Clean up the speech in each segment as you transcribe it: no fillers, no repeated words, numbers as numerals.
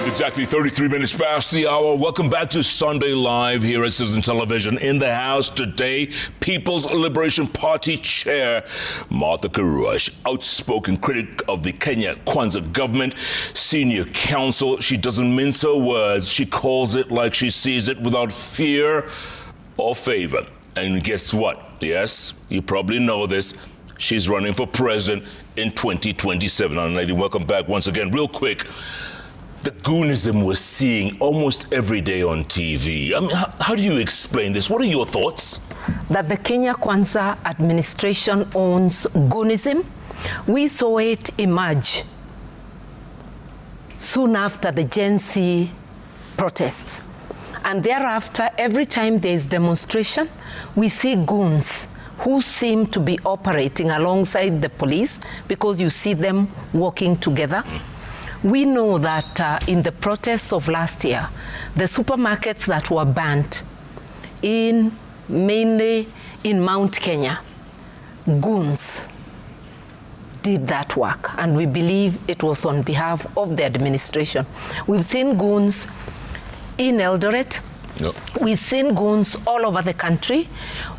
Exactly 33 minutes past the hour. Welcome back to Sunday Live here at Citizen Television. In the house today, People's Liberation Party Chair Martha Karua, outspoken critic of the Kenya Kwanza government, senior counsel. She doesn't mince her words. She calls it like she sees it, without fear or favor. And guess what? Yes, you probably know this. She's running for president in 2027. And lady, welcome back once again. Real quick, the goonism we're seeing almost every day on TV. I mean, how do you explain this? What are your thoughts? That the Kenya Kwanza administration owns goonism. We saw it emerge soon after the Gen Z protests. And thereafter, every time there's demonstration, we see goons who seem to be operating alongside the police because you see them working together. We know that in the protests of last year, the supermarkets that were banned mainly in Mount Kenya, goons did that work, and we believe it was on behalf of the administration. We've seen goons in Eldoret. Yep. We've seen goons all over the country.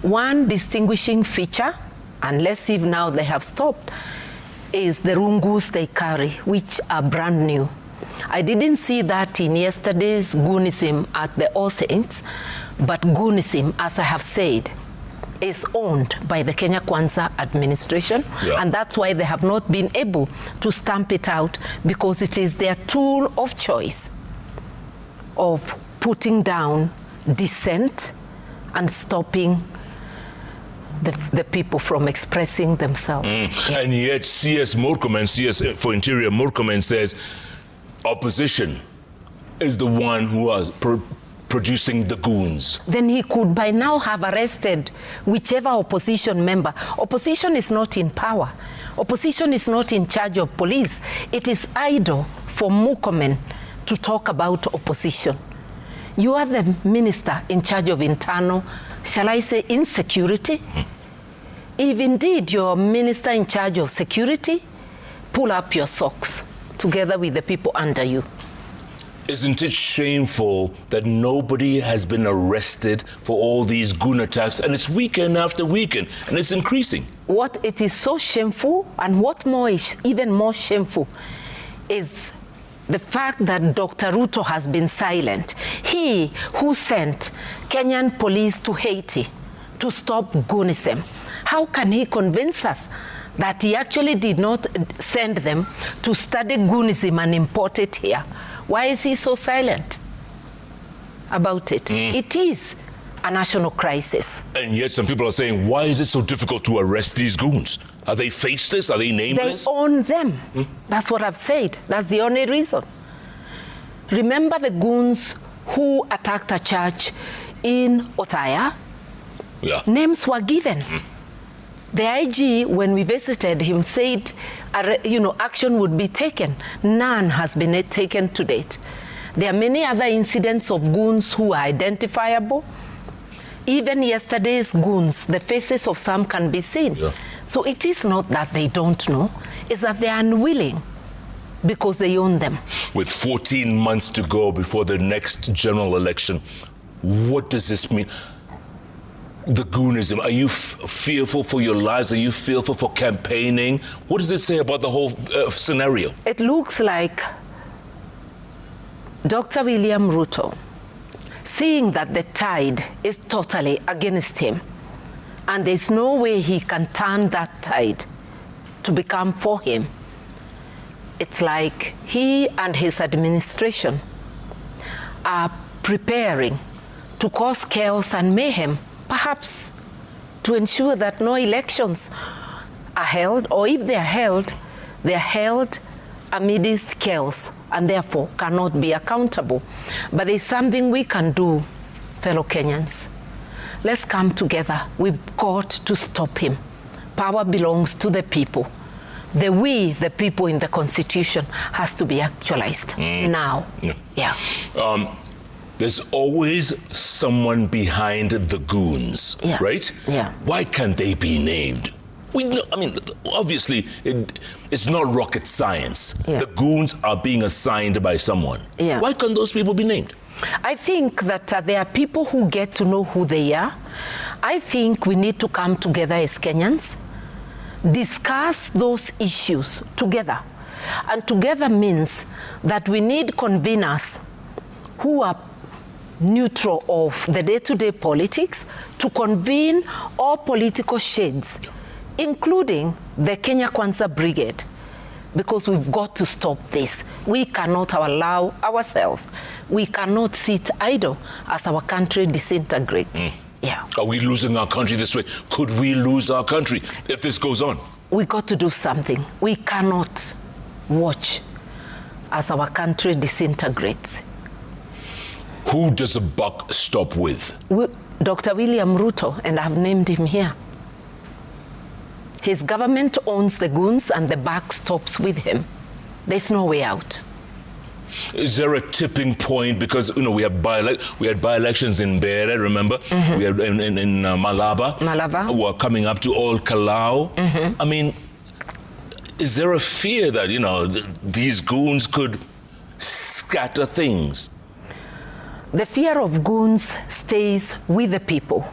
One distinguishing feature, unless if now they have stopped, is the rungus they carry, which are brand new. I didn't see that in yesterday's goonism at the All Saints, but goonism, as I have said, is owned by the Kenya Kwanza administration, and that's why they have not been able to stamp it out, because it is their tool of choice of putting down dissent and stopping the people from expressing themselves. And yet CS Murkomen, CS for Interior Murkomen, says opposition is the one who is producing the goons. Then he could by now have arrested whichever opposition member. Opposition is not in power. Opposition is not in charge of police. It is idle for Murkomen to talk about opposition. You are the minister in charge of internal, shall I say, insecurity? If indeed you're minister in charge of security, pull up your socks together with the people under you. Isn't it shameful that nobody has been arrested for all these goon attacks, and it's weekend after weekend, and it's increasing? What it is so shameful, and what more is even more shameful, is the fact that Dr. Ruto has been silent. He who sent Kenyan police to Haiti to stop goonism, how can he convince us that he actually did not send them to study goonism and import it here? Why is he so silent about it? It is a national crisis. And yet some people are saying, why is it so difficult to arrest these goons? Are they faceless? Are they nameless? They own them. That's what I've said. That's the only reason. Remember the goons who attacked a church in Othaya? Yeah. Names were given. The IG, when we visited him, said, action would be taken. None has been taken to date. There are many other incidents of goons who are identifiable. Even yesterday's goons, the faces of some can be seen. Yeah. So it is not that they don't know, it's that they are unwilling because they own them. With 14 months to go before the next general election, what does this mean? The goonism, are you fearful for your lives? Are you fearful for campaigning? What does it say about the whole scenario? It looks like Dr. William Ruto, seeing that the tide is totally against him, and there's no way he can turn that tide to become for him. It's like he and his administration are preparing to cause chaos and mayhem, perhaps to ensure that no elections are held, or if they are held amidst chaos and therefore cannot be accountable. But there's something we can do, fellow Kenyans. Let's come together. We've got to stop him. Power belongs to the people. The people in the Constitution has to be actualized now. Yeah. There's always someone behind the goons, right? Yeah. Why can't they be named? We know, I mean, obviously, it's not rocket science. Yeah. The goons are being assigned by someone. Yeah. Why can't those people be named? I think that there are people who get to know who they are. I think we need to come together as Kenyans, discuss those issues together. And together means that we need conveners who are neutral of the day-to-day politics to convene all political shades, including the Kenya Kwanza Brigade, because we've got to stop this. We cannot allow ourselves. We cannot sit idle as our country disintegrates. Yeah. Are we losing our country this way? Could we lose our country if this goes on? We got to do something. We cannot watch as our country disintegrates. Who does the buck stop with? Dr. William Ruto, and I've named him here. His government owns the goons and the buck stops with him. There's no way out. Is there a tipping point? Because, you know, we had by-elections in Bere, remember? We had in Malaba. We're coming up to Old Kalau. I mean, is there a fear that, you know, these goons could scatter things? The fear of goons stays with the people.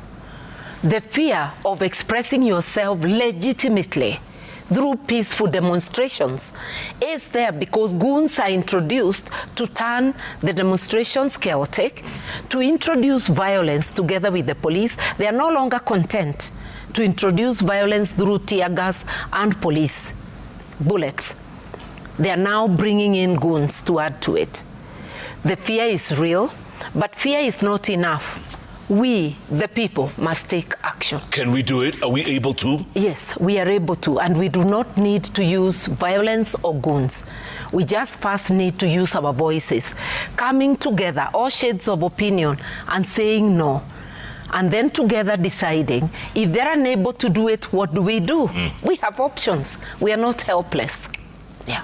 The fear of expressing yourself legitimately through peaceful demonstrations is there because goons are introduced to turn the demonstrations chaotic, to introduce violence together with the police. They are no longer content to introduce violence through tear gas and police bullets. They are now bringing in goons to add to it. The fear is real, but fear is not enough. We, the people, must take action. Can we do it? Are we able to? Yes, we are able to, and we do not need to use violence or goons. We just first need to use our voices, coming together, all shades of opinion, and saying no. And then together deciding, if they're unable to do it, what do? We have options. We are not helpless. Yeah.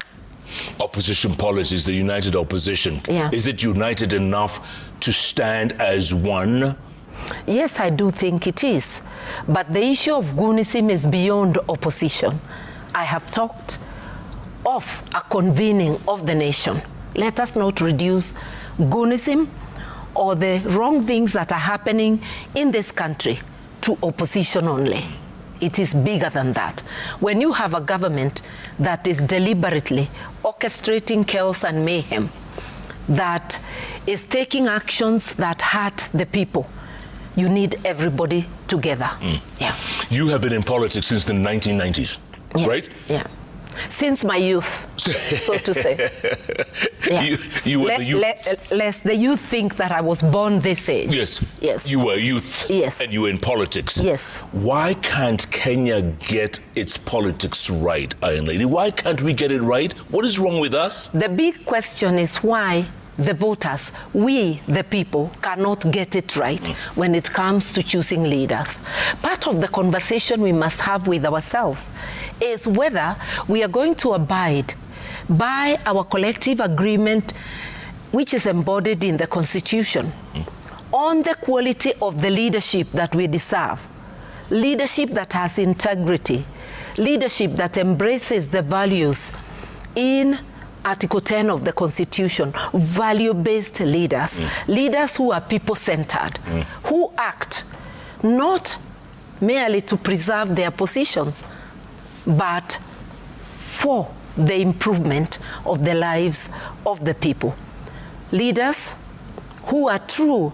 Opposition policies, the united opposition. Yeah. Is it united enough to stand as one? Yes, I do think it is. But the issue of goonism is beyond opposition. I have talked of a convening of the nation. Let us not reduce goonism or the wrong things that are happening in this country to opposition only. It is bigger than that. When you have a government that is deliberately orchestrating chaos and mayhem, that is taking actions that hurt the people, you need everybody together. Yeah. You have been in politics since the 1990s, right? Yeah. Since my youth, so to say. Yeah. You were the youth. Lest the youth think that I was born this age. Yes. Yes. You were youth. Yes. And you were in politics. Yes. Why can't Kenya get its politics right, Iron Lady? Why can't we get it right? What is wrong with us? The big question is why the voters, we, the people, cannot get it right when it comes to choosing leaders. Part of the conversation we must have with ourselves is whether we are going to abide by our collective agreement, which is embodied in the Constitution, on the quality of the leadership that we deserve, leadership that has integrity, leadership that embraces the values in Article 10 of the Constitution, value-based leaders, leaders who are people-centered, who act not merely to preserve their positions, but for the improvement of the lives of the people. Leaders who are true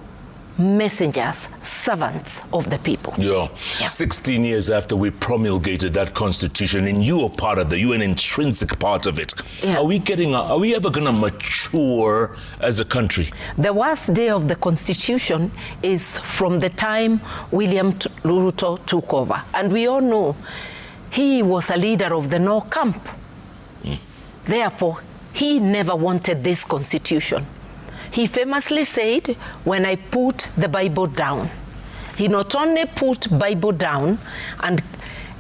messengers, servants of the people. Yeah. 16 years after we promulgated that constitution, and you are part of you an intrinsic part of it. Yeah. Are we ever going to mature as a country? The worst day of the constitution is from the time William Ruto took over. And we all know he was a leader of the no camp. Therefore, he never wanted this constitution. He famously said, when I put the Bible down, he not only put Bible down and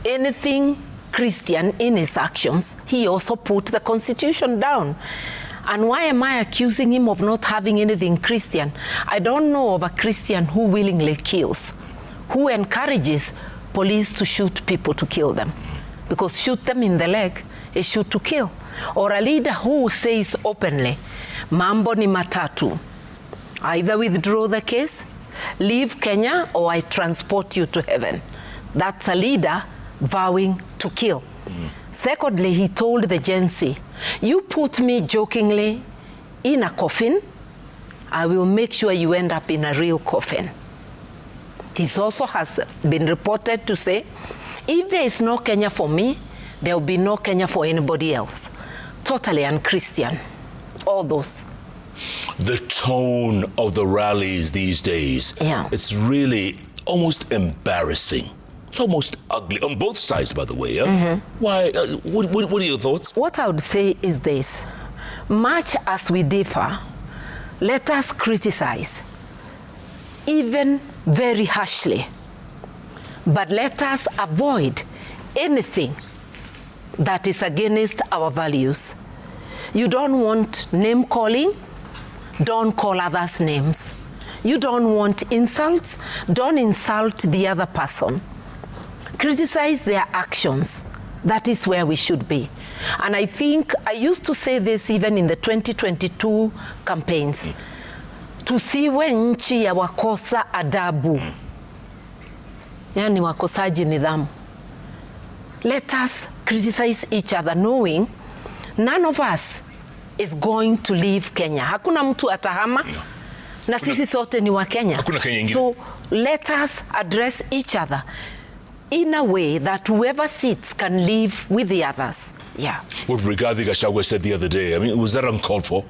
anything Christian in his actions, he also put the Constitution down. And why am I accusing him of not having anything Christian? I don't know of a Christian who willingly kills, who encourages police to shoot people to kill them. because shoot them in the leg is shoot to kill. Or a leader who says openly, mambo ni matatu. Either withdraw the case, leave Kenya, or I transport you to heaven. That's a leader vowing to kill. Secondly, he told the Gen Z, you put me jokingly in a coffin, I will make sure you end up in a real coffin. This also has been reported to say, if there is no Kenya for me, there will be no Kenya for anybody else. Totally unchristian, all those. The tone of the rallies these days, it's really almost embarrassing. It's almost ugly, on both sides, by the way. Why? What are your thoughts? What I would say is this. Much as we differ, let us criticize, even very harshly. But let us avoid anything that is against our values. You don't want name calling, don't call others names. You don't want insults, don't insult the other person. Criticize their actions. That is where we should be. And I think, I used to say this even in the 2022 campaigns. Tusiwe nchi ya wakosa adabu. Yani wakosaji nidhamu. Let us criticize each other knowing none of us is going to leave Kenya. Hakuna mtu atahama. No. Na sisi sote ni wa Kenya. Hakuna Kenya ingine. So let us address each other in a way that whoever sits can live with the others. Yeah. What Rigathi Gachagua said the other day, I mean, was that uncalled for?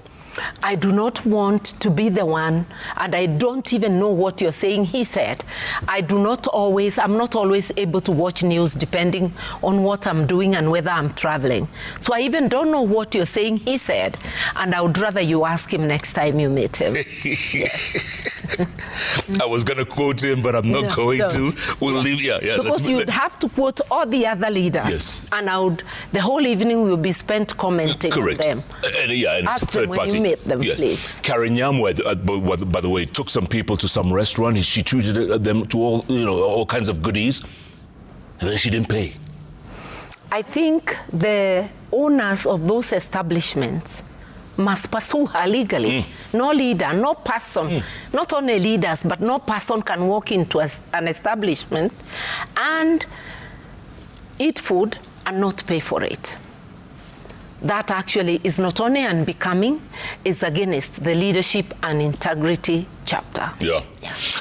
I do not want to be the one, and I don't even know what you're saying. He said, I'm not always able to watch news depending on what I'm doing and whether I'm traveling. So I even don't know what you're saying. He said, and I would rather you ask him next time you meet him. I was going to quote him, but I'm not going to. We'll leave. Because you'd have to quote all the other leaders. Yes. And the whole evening will be spent commenting on them. And it's ask a third party. Them, yes. Please. Karen Nyamwe, by the way, took some people to some restaurant. She treated them to all kinds of goodies, and then she didn't pay. I think the owners of those establishments must pursue her legally. No leader, no person, not only leaders, but no person can walk into an establishment and eat food and not pay for it. That actually is not only unbecoming, it's against the leadership and integrity chapter. Yeah.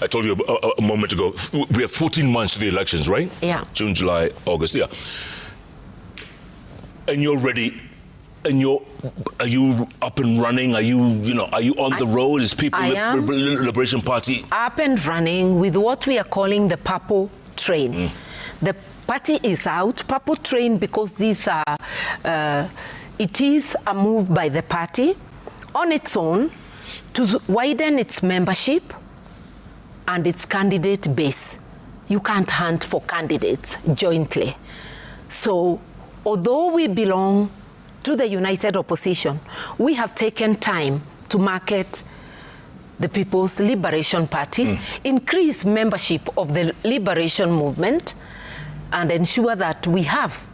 I told you a moment ago, we have 14 months to the elections, right? Yeah. June, July, August, yeah. And you're ready, and are you up and running? Are you on the road? Is People Liberation Party? Up and running with what we are calling the Purple Train. The party is out, Purple Train, because these are, it is a move by the party on its own to widen its membership and its candidate base. You can't hunt for candidates jointly. So, although we belong to the United Opposition, we have taken time to market the People's Liberation Party, increase membership of the Liberation Movement, and ensure that we have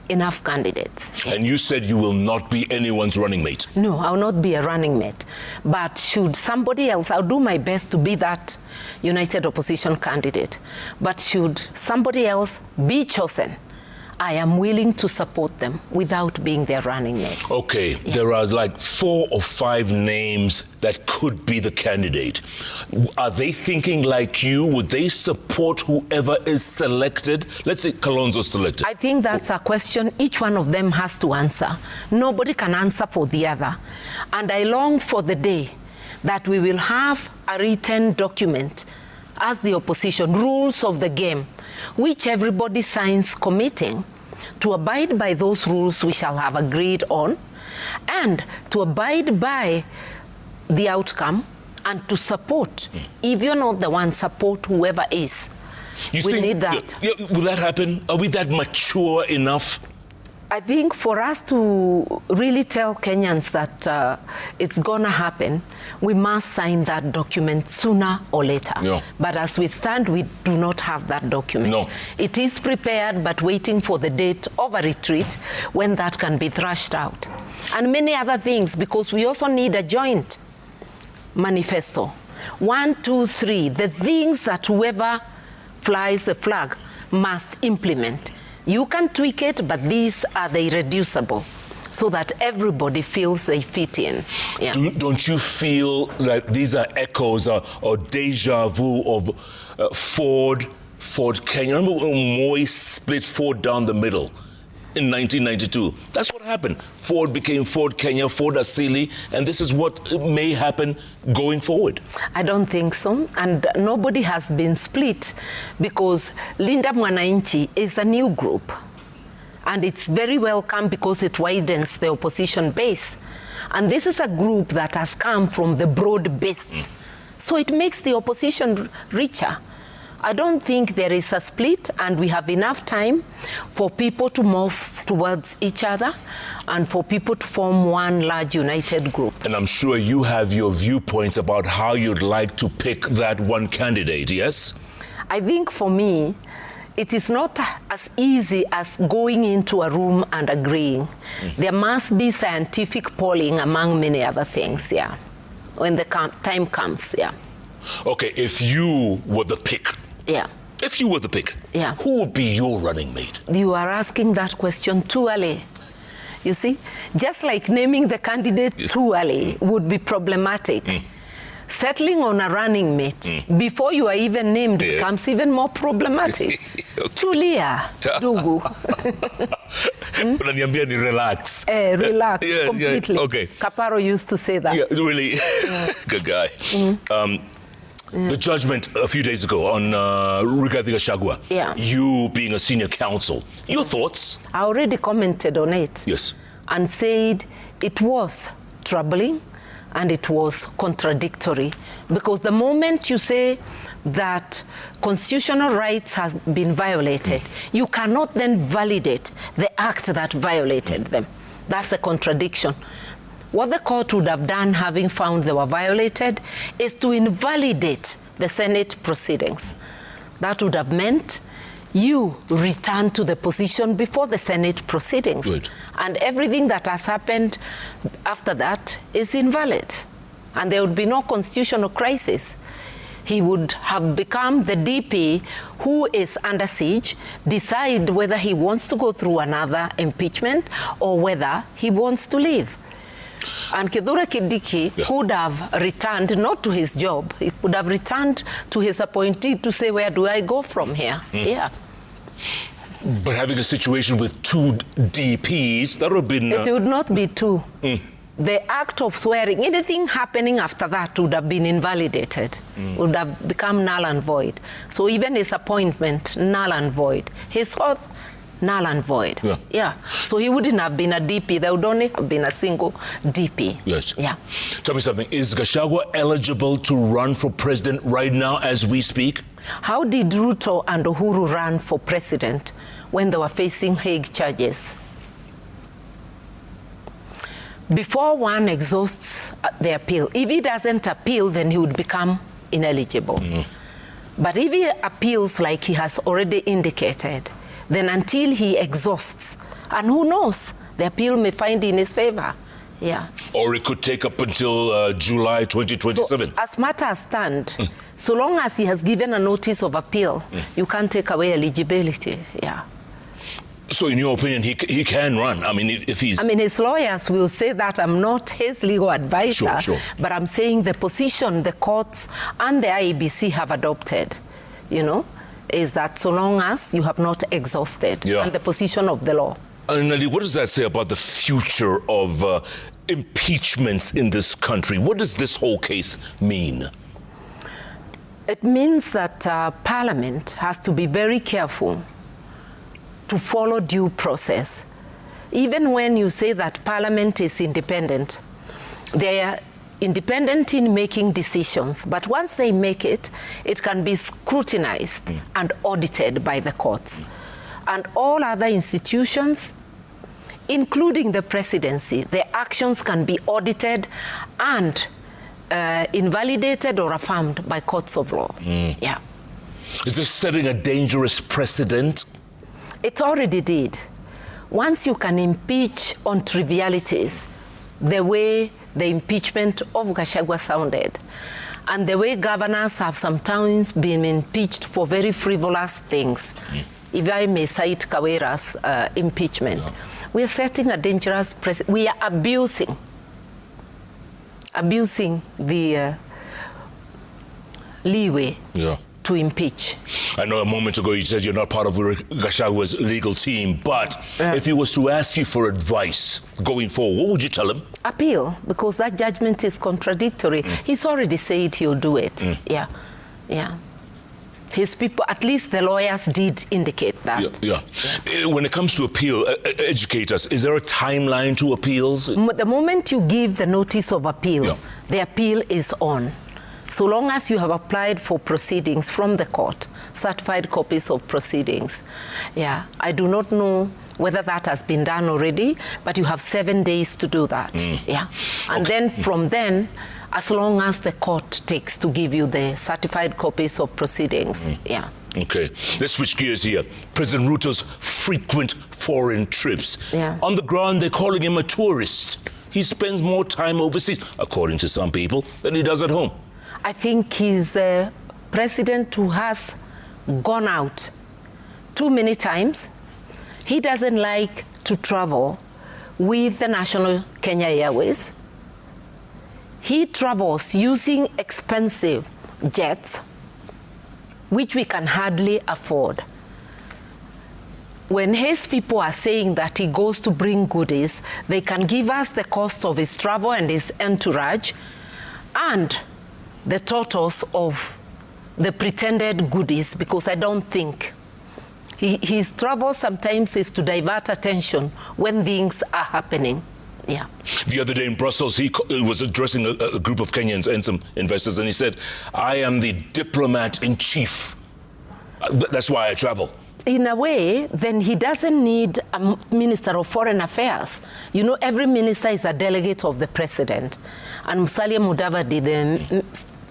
enough candidates. And you said you will not be anyone's running mate. No, I will not be a running mate. But should somebody else, I'll do my best to be that United Opposition candidate. But should somebody else be chosen, I am willing to support them without being their running mate. Okay, there are like 4 or 5 names that could be the candidate. Are they thinking like you? Would they support whoever is selected? Let's say Kalonzo's selected. I think that's a question each one of them has to answer. Nobody can answer for the other. And I long for the day that we will have a written document as the opposition, rules of the game, which everybody signs committing to abide by those rules we shall have agreed on, and to abide by the outcome and to support, if you're not the one, support whoever is. We need that. Will that happen? Are we that mature enough? I think for us to really tell Kenyans that it's gonna happen, we must sign that document sooner or later. Yeah. But as we stand, we do not have that document. No. It is prepared, but waiting for the date of a retreat when that can be thrashed out. And many other things, because we also need a joint manifesto. 1, 2, 3, the things that whoever flies the flag must implement. You can tweak it, but these are the irreducible, so that everybody feels they fit in. Yeah. Don't you feel like these are echoes or deja vu of Ford Kenya? Remember when Moi split Ford down the middle in 1992? That's what happened. Ford became Ford Kenya, Ford Asili, and this is what may happen going forward. I don't think so, and nobody has been split, because Linda Mwananchi is a new group, and it's very welcome because it widens the opposition base. And this is a group that has come from the broad base, so it makes the opposition richer. I don't think there is a split, and we have enough time for people to move towards each other and for people to form one large united group. And I'm sure you have your viewpoints about how you'd like to pick that one candidate, yes? I think for me, it is not as easy as going into a room and agreeing. There must be scientific polling among many other things, yeah, when the time comes, yeah. Okay, if you were the pick, yeah. If you were the pick, yeah, who would be your running mate? You are asking that question too early. You see, just like naming the candidate too early would be problematic. Settling on a running mate before you are even named becomes even more problematic. Tulia, Dugu. Unaniambia ni relax. Relax, completely. Yeah, okay. Kaparo used to say that. Yeah, really. Good guy. The judgment a few days ago on Rigathi Gachagua. Yeah. You being a senior counsel. Your thoughts? I already commented on it. Yes. And said it was troubling and it was contradictory. Because the moment you say that constitutional rights have been violated, you cannot then validate the act that violated them. That's the contradiction. What the court would have done, having found they were violated, is to invalidate the Senate proceedings. That would have meant you return to the position before the Senate proceedings. Good. And everything that has happened after that is invalid. And there would be no constitutional crisis. He would have become the DP who is under siege, decide whether he wants to go through another impeachment or whether he wants to leave. And Kithure Kindiki could have returned, not to his job, he could have returned to his appointee to say, where do I go from here? Yeah. But having a situation with two DPs, that would have been... It would not be two. The act of swearing, anything happening after that would have been invalidated, would have become null and void. So even his appointment, null and void. His oath, null and void. Yeah. So he wouldn't have been a DP. There would only have been a single DP. Yes. Yeah. Tell me something. Is Gachagua eligible to run for president right now as we speak? How did Ruto and Uhuru run for president when they were facing Hague charges? Before one exhausts the appeal, if he doesn't appeal, then he would become ineligible. But if he appeals like he has already indicated, then until he exhausts, and who knows, the appeal may find in his favor. Yeah. Or it could take up until July 2027. So, as matters stand, so long as he has given a notice of appeal, you can't take away eligibility. Yeah. So in your opinion, he can run? I mean, if he's... I mean, his lawyers will say that. I'm not his legal advisor, sure. But I'm saying the position the courts and the IEBC have adopted, you know, is that so long as you have not exhausted, and the position of the law. And Nali, what does that say about the future of impeachments in this country? What does this whole case mean? It means that Parliament has to be very careful to follow due process. Even when you say that Parliament is independent, they are independent in making decisions, but once they make it, it can be scrutinized and audited by the courts. And all other institutions including the presidency, their actions can be audited and invalidated or affirmed by courts of law. Yeah. Is this setting a dangerous precedent? It already did. Once you can impeach on trivialities, the way the impeachment of Gachagua sounded, and the way governors have sometimes been impeached for very frivolous things, if I may cite Kawera's impeachment, we are setting a dangerous precedent. We are abusing the leeway to impeach. I know a moment ago you said you're not part of Gachagua's legal team, but if he was to ask you for advice going forward, what would you tell him? Appeal, because that judgment is contradictory. He's already said he'll do it. Yeah. His people, at least the lawyers did indicate that. When it comes to appeal, educate us. Is there a timeline to appeals? The moment you give the notice of appeal, the appeal is on. So long as you have applied for proceedings from the court, certified copies of proceedings. I do not know whether that has been done already, but you have 7 days to do that. And then from then, as long as the court takes to give you the certified copies of proceedings. Okay, let's switch gears here. President Ruto's frequent foreign trips. On the ground, they're calling him a tourist. He spends more time overseas, according to some people, than he does at home. I think he's the president who has gone out too many times. He doesn't like to travel with the National Kenya Airways. He travels using expensive jets, which we can hardly afford. When his people are saying that he goes to bring goodies, they can give us the cost of his travel and his entourage and the totals of the pretended goodies, because I don't think his travel sometimes is to divert attention when things are happening. The other day in Brussels, he was addressing a group of Kenyans and some investors, and he said, I am the diplomat in chief. That's why I travel. In a way, then he doesn't need a minister of foreign affairs. You know, every minister is a delegate of the president. And Musalia Mudavadi, the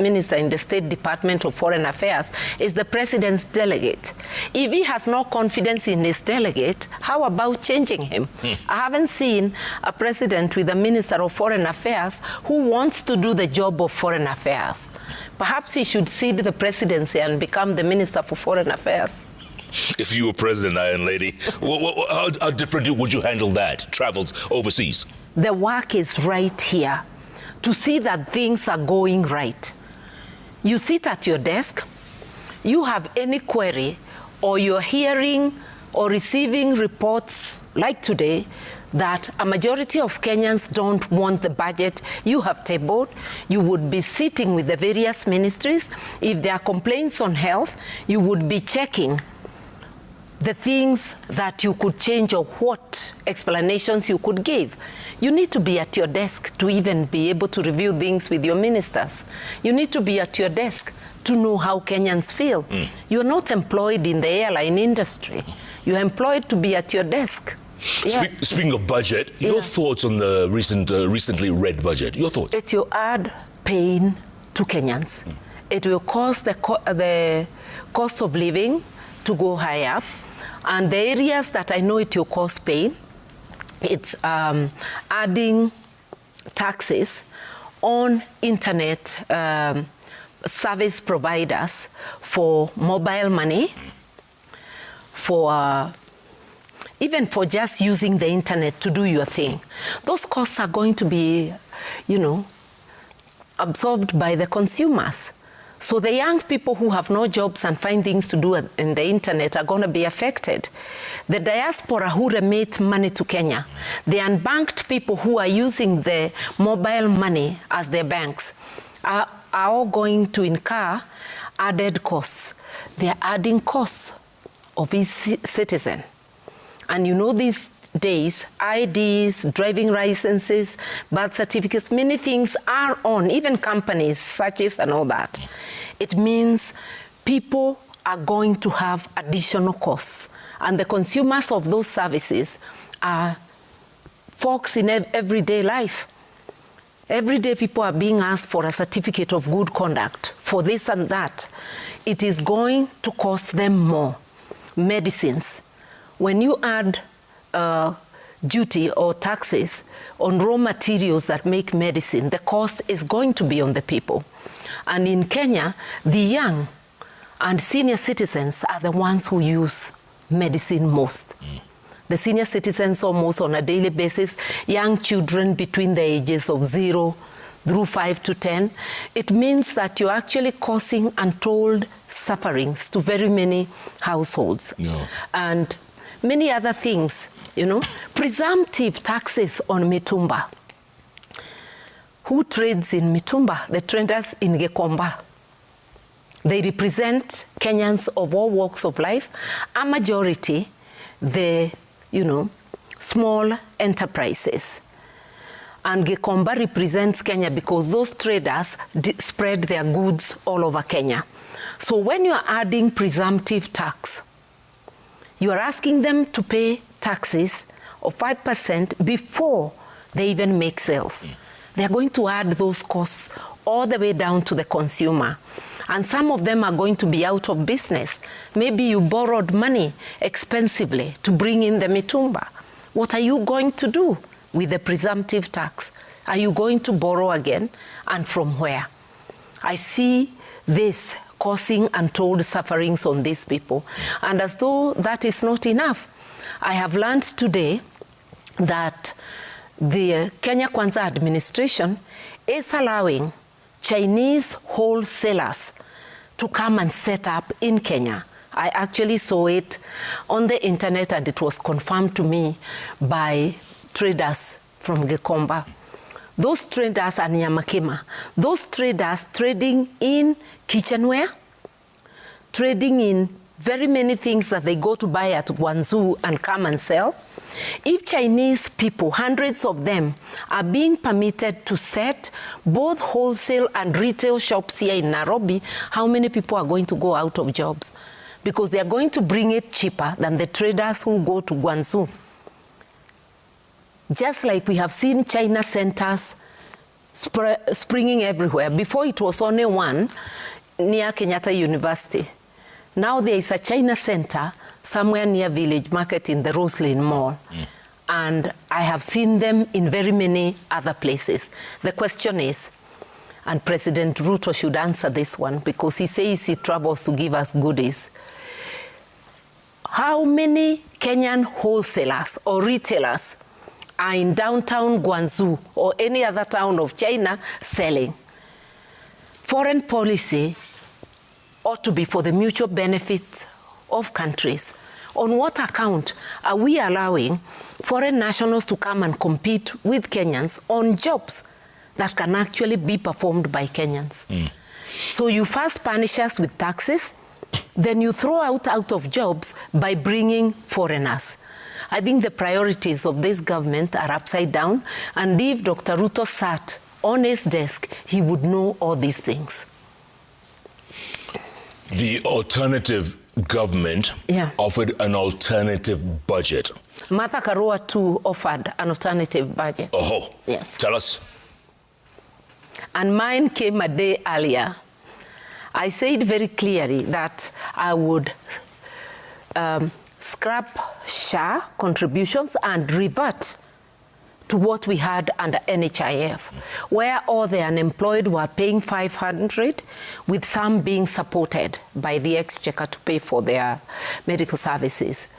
minister in the State Department of Foreign Affairs, is the president's delegate. If he has no confidence in his delegate, how about changing him? I haven't seen a president with a minister of foreign affairs who wants to do the job of foreign affairs. Perhaps he should cede the presidency and become the minister for foreign affairs. If you were president, Iron Lady, how differently would you handle that, travels overseas? The work is right here to see that things are going right. You sit at your desk, you have any query, or you're hearing or receiving reports like today that a majority of Kenyans don't want the budget you have tabled. You would be sitting with the various ministries. If there are complaints on health, you would be checking the things that you could change or what explanations you could give. You need to be at your desk to even be able to review things with your ministers. You need to be at your desk to know how Kenyans feel. You're not employed in the airline industry. You're employed to be at your desk. Speaking of budget, your thoughts on the recently read budget, your thoughts? It will add pain to Kenyans. It will cause the cost of living to go high up. And the areas that I know it will cause pain, it's adding taxes on internet service providers for mobile money, for even for just using the internet to do your thing. Those costs are going to be, absorbed by the consumers. So the young people who have no jobs and find things to do in the internet are going to be affected. The diaspora who remit money to Kenya, the unbanked people who are using the mobile money as their banks are all going to incur added costs. They are adding costs of each citizen. And these days, IDs, driving licenses, birth certificates, many things are on, even companies, searches and all that. It means people are going to have additional costs. And the consumers of those services are folks in everyday life. Every day people are being asked for a certificate of good conduct for this and that. It is going to cost them more. Medicines. When you add duty or taxes on raw materials that make medicine, the cost is going to be on the people. And in Kenya, the young and senior citizens are the ones who use medicine most. The senior citizens almost on a daily basis, young children between the ages of 0 through 5 to 10. It means that you're actually causing untold sufferings to very many households. Yeah. And many other things, you know. Presumptive taxes on mitumba. Who trades in mitumba? The traders in Gikomba. They represent Kenyans of all walks of life. A majority, the, you know, small enterprises. And Gikomba represents Kenya because those traders spread their goods all over Kenya. So when you are adding presumptive tax, you are asking them to pay taxes of 5% before they even make sales. They are going to add those costs all the way down to the consumer. And some of them are going to be out of business. Maybe you borrowed money expensively to bring in the mitumba. What are you going to do with the presumptive tax? Are you going to borrow again? And from where? I see this causing untold sufferings on these people. And as though that is not enough, I have learned today that the Kenya Kwanza administration is allowing Chinese wholesalers to come and set up in Kenya. I actually saw it on the internet and it was confirmed to me by traders from Gikomba. Those traders are Nyamakima. Those traders trading in kitchenware, trading in very many things that they go to buy at Guangzhou and come and sell. If Chinese people, hundreds of them, are being permitted to set both wholesale and retail shops here in Nairobi, how many people are going to go out of jobs? Because they are going to bring it cheaper than the traders who go to Guangzhou. Just like we have seen China centers springing everywhere. Before it was only one near Kenyatta University. Now there is a China center somewhere near Village Market in the Roslyn Mall. And I have seen them in very many other places. The question is, and President Ruto should answer this one because he says he travels to give us goodies. How many Kenyan wholesalers or retailers are in downtown Guangzhou or any other town of China selling? Foreign policy ought to be for the mutual benefit of countries. On what account are we allowing foreign nationals to come and compete with Kenyans on jobs that can actually be performed by Kenyans? So you first punish us with taxes, then you throw out of jobs by bringing foreigners. I think the priorities of this government are upside down, and if Dr. Ruto sat on his desk, he would know all these things. The alternative government offered an alternative budget. Martha Karua too offered an alternative budget. Oh, yes. Tell us. And mine came a day earlier. I said very clearly that I would scrap SHA contributions and revert to what we had under NHIF, where all the unemployed were paying 500, with some being supported by the Exchequer to pay for their medical services,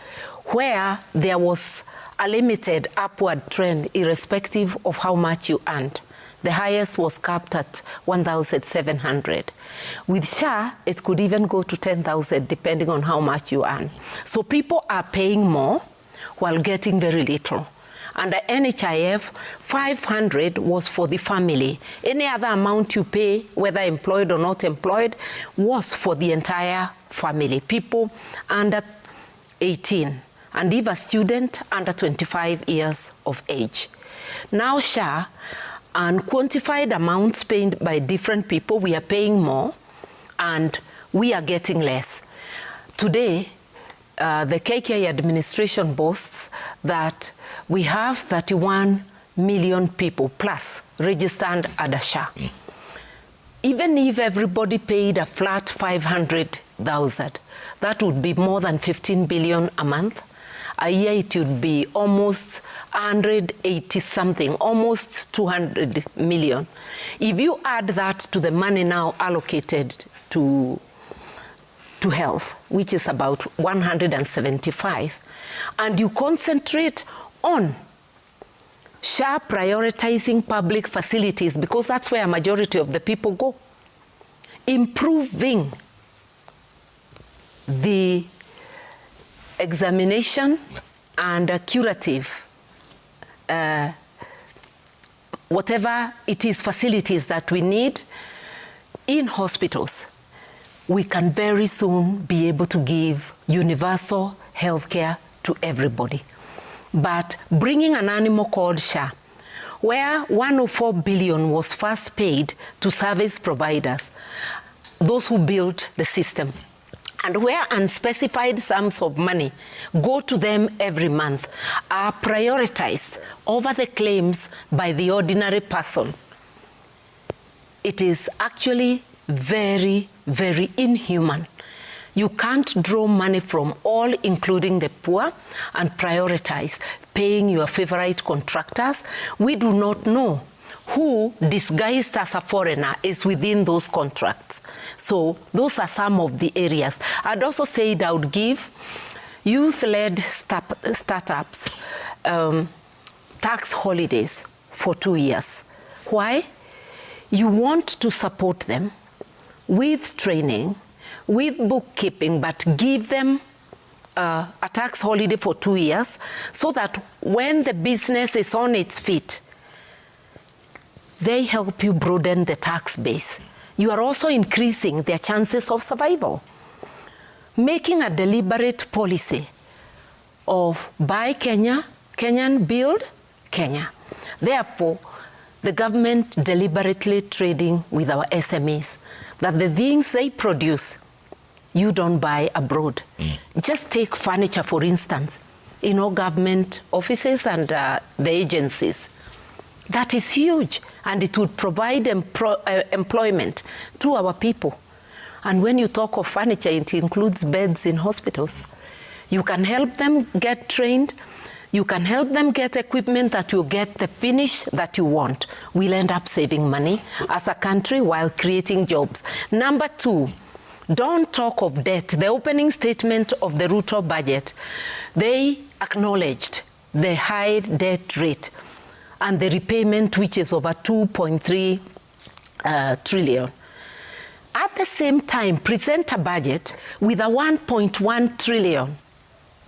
where there was a limited upward trend irrespective of how much you earned. The highest was capped at 1,700. With SHA, it could even go to 10,000 depending on how much you earn. So people are paying more while getting very little. Under NHIF, 500 was for the family. Any other amount you pay, whether employed or not employed, was for the entire family, people under 18, and if a student under 25 years of age. Now SHA, and quantified amounts paid by different people, we are paying more, and we are getting less. Today, the KK administration boasts that we have 31 million people plus registered under SHA. Even if everybody paid a flat 500,000, that would be more than 15 billion a month. A year it would be almost 180 something, almost 200 million. If you add that to the money now allocated to health, which is about 175, and you concentrate on SHA prioritizing public facilities, because that's where a majority of the people go, improving the examination and curative, whatever it is, facilities that we need in hospitals, we can very soon be able to give universal health care to everybody. But bringing an animal called SHA, where 104 billion was first paid to service providers, those who built the system, and where unspecified sums of money go to them every month, are prioritized over the claims by the ordinary person. It is actually very, very inhuman. You can't draw money from all, including the poor, and prioritize paying your favorite contractors. We do not know who, disguised as a foreigner, is within those contracts. So those are some of the areas. I'd also said I would give youth-led startups tax holidays for 2 years. Why? You want to support them with training, with bookkeeping, but give them a tax holiday for 2 years so that when the business is on its feet, they help you broaden the tax base. You are also increasing their chances of survival. Making a deliberate policy of buy Kenya, Kenyan, build Kenya. Therefore, the government deliberately trading with our SMEs, that the things they produce, you don't buy abroad. Just take furniture, for instance, in all government offices and the agencies. That is huge, and it would provide employment to our people. And when you talk of furniture, it includes beds in hospitals. You can help them get trained. You can help them get equipment that will get the finish that you want. We'll end up saving money as a country while creating jobs. Number two, don't talk of debt. The opening statement of the Ruto budget, they acknowledged the high debt rate and the repayment, which is over 2.3 trillion. At the same time, present a budget with a 1.1 trillion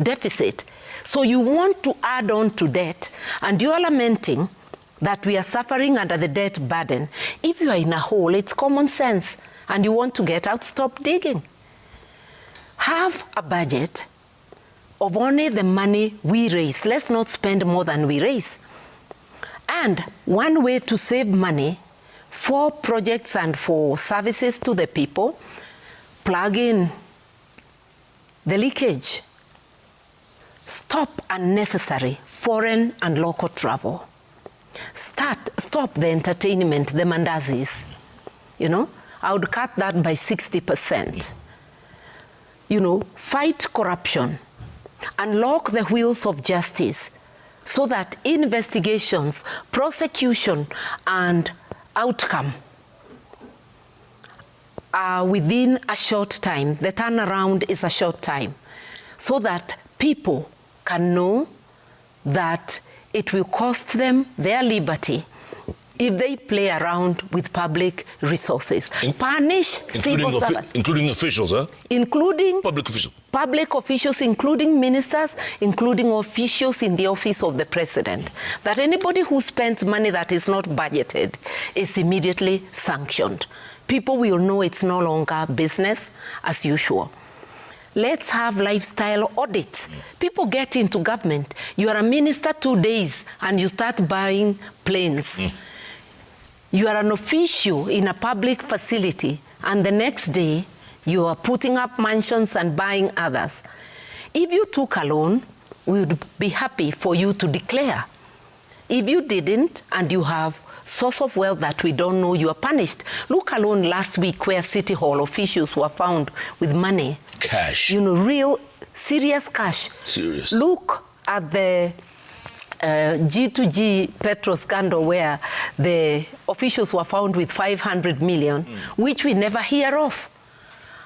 deficit. So you want to add on to debt, and you are lamenting that we are suffering under the debt burden. If you are in a hole, it's common sense, and you want to get out, stop digging. Have a budget of only the money we raise. Let's not spend more than we raise. And one way to save money for projects and for services to the people, plug in the leakage. Stop unnecessary foreign and local travel. Stop the entertainment, the mandazis. You know, I would cut that by 60%. You know, fight corruption. Unlock the wheels of justice so that investigations, prosecution, and outcome are within a short time. The turnaround is a short time, so that people can know that it will cost them their liberty if they play around with public resources. Punish civil servants. Including officials, huh? Including public officials. Public officials, including ministers, including officials in the office of the president. That anybody who spends money that is not budgeted is immediately sanctioned. People will know it's no longer business as usual. Let's have lifestyle audits. People get into government. You are a minister 2 days and you start buying planes. You are an official in a public facility and the next day you are putting up mansions and buying others. If you took a loan, we would be happy for you to declare. If you didn't and you have source of wealth that we don't know, you are punished. Look alone last week where City Hall officials were found with money. Cash. You know, real serious cash. Serious. Look at the G2G petrol scandal where the officials were found with 500 million, which we never hear of.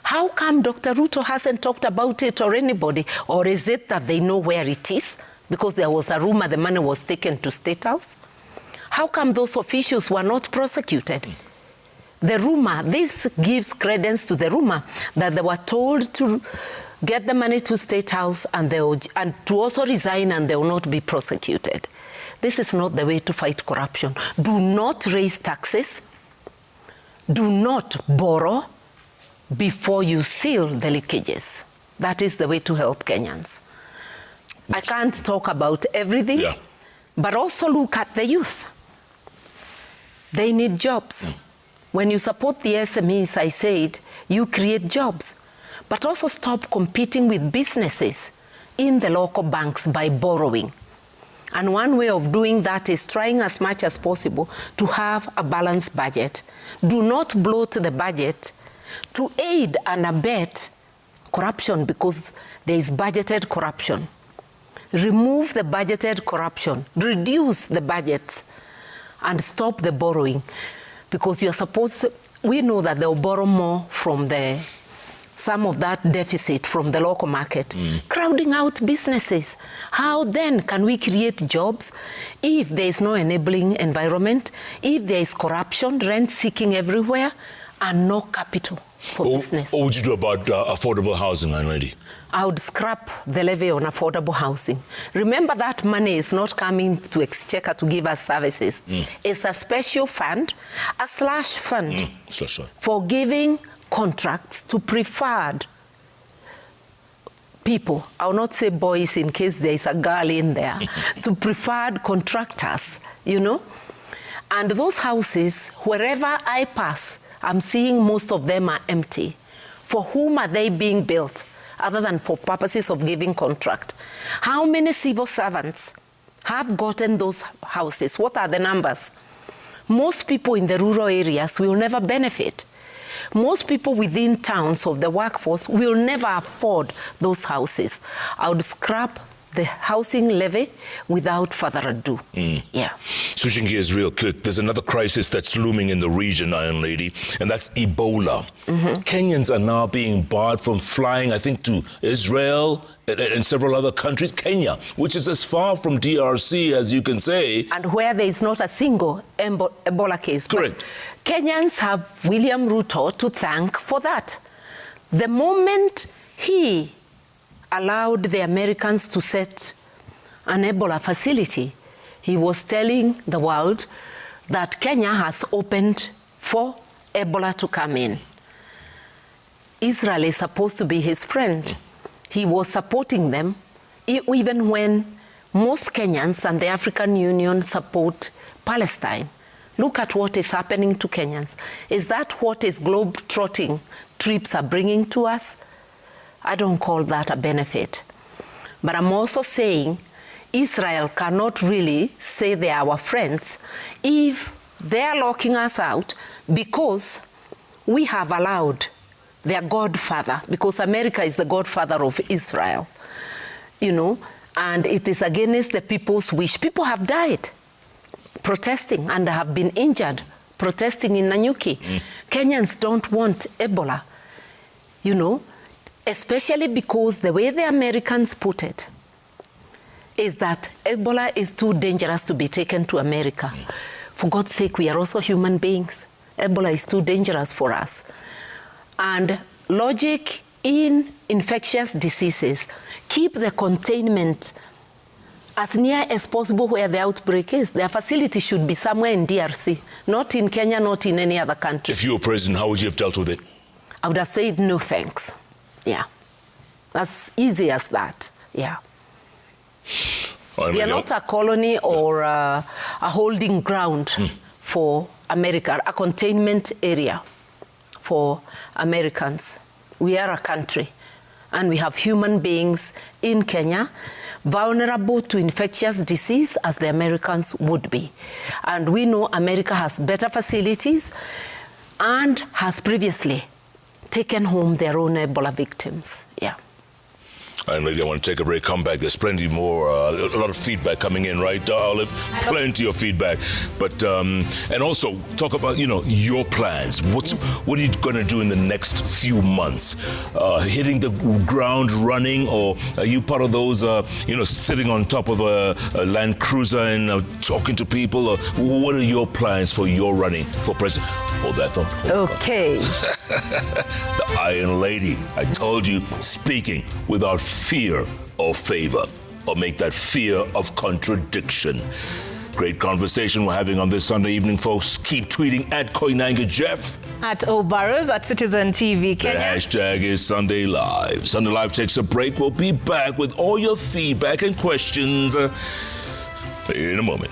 How come Dr. Ruto hasn't talked about it or anybody? Or is it that they know where it is? Because there was a rumor the money was taken to State House? How come those officials were not prosecuted? The rumor, this gives credence to the rumor that they were told to get the money to State House and to also resign and they will not be prosecuted. This is not the way to fight corruption. Do not raise taxes. Do not borrow before you seal the leakages. That is the way to help Kenyans. I can't talk about everything, but also look at the youth. They need jobs. When you support the SMEs, I said, you create jobs, but also stop competing with businesses in the local banks by borrowing. And one way of doing that is trying as much as possible to have a balanced budget. Do not bloat the budget to aid and abet corruption because there is budgeted corruption. Remove the budgeted corruption, reduce the budgets, and stop the borrowing. Because you're supposed to, we know that they'll borrow more from some of that deficit from the local market, crowding out businesses. How then can we create jobs if there is no enabling environment, if there is corruption, rent seeking everywhere, and no capital for business? What would you do about affordable housing, lady? I would scrap the levy on affordable housing. Remember that money is not coming to Exchequer to give us services. It's a special fund, a slash fund for giving contracts to preferred people. I will not say boys in case there is a girl in there. To preferred contractors, you know. And those houses, wherever I pass, I'm seeing most of them are empty. For whom are they being built, other than for purposes of giving contract? How many civil servants have gotten those houses? What are the numbers? Most people in the rural areas will never benefit. Most people within towns of the workforce will never afford those houses. I would scrap the housing levy without further ado. Yeah. Switching gears real quick, there's another crisis that's looming in the region, Iron Lady, and that's Ebola. Kenyans are now being barred from flying, I think, to Israel and several other countries. Kenya, which is as far from DRC as you can say. And where there is not a single Ebola case. Correct. But Kenyans have William Ruto to thank for that. The moment he allowed the Americans to set an Ebola facility, he was telling the world that Kenya has opened for Ebola to come in. Israel is supposed to be his friend. He was supporting them even when most Kenyans and the African Union support Palestine. Look at what is happening to Kenyans. Is that what is globe-trotting trips are bringing to us? I don't call that a benefit. But I'm also saying Israel cannot really say they are our friends if they are locking us out because we have allowed their godfather, because America is the godfather of Israel, you know, and it is against the people's wish. People have died protesting and have been injured protesting in Nanyuki. Kenyans don't want Ebola, you know, especially because the way the Americans put it is that Ebola is too dangerous to be taken to America. For God's sake, we are also human beings. Ebola is too dangerous for us. And logic in infectious diseases, keep the containment as near as possible where the outbreak is. Their facility should be somewhere in DRC, not in Kenya, not in any other country. If you were president, how would you have dealt with it? I would have said no thanks. Yeah. As easy as that. Yeah. We are not a colony or a holding ground for America, a containment area for Americans. We are a country. and we have human beings in Kenya vulnerable to infectious disease as the Americans would be. And we know America has better facilities and has previously taken home their own Ebola victims. Yeah. And lady, I want to take a break, come back. There's plenty more, a lot of feedback coming in, right, Olive? Plenty of feedback. But, and also talk about, your plans. What are you going to do in the next few months? Hitting the ground running, or are you part of those, sitting on top of a Land Cruiser and talking to people? Or what are your plans for your running for president? Hold that thought. Okay. The Iron Lady, I told you, speaking without fear or favor, or make that fear of contradiction. Great conversation we're having on this Sunday evening, folks. Keep tweeting at Koinange Jeff. At O'Barrows, at Citizen TV Kenya. The hashtag is Sunday Live. Sunday Live takes a break. We'll be back with all your feedback and questions in a moment.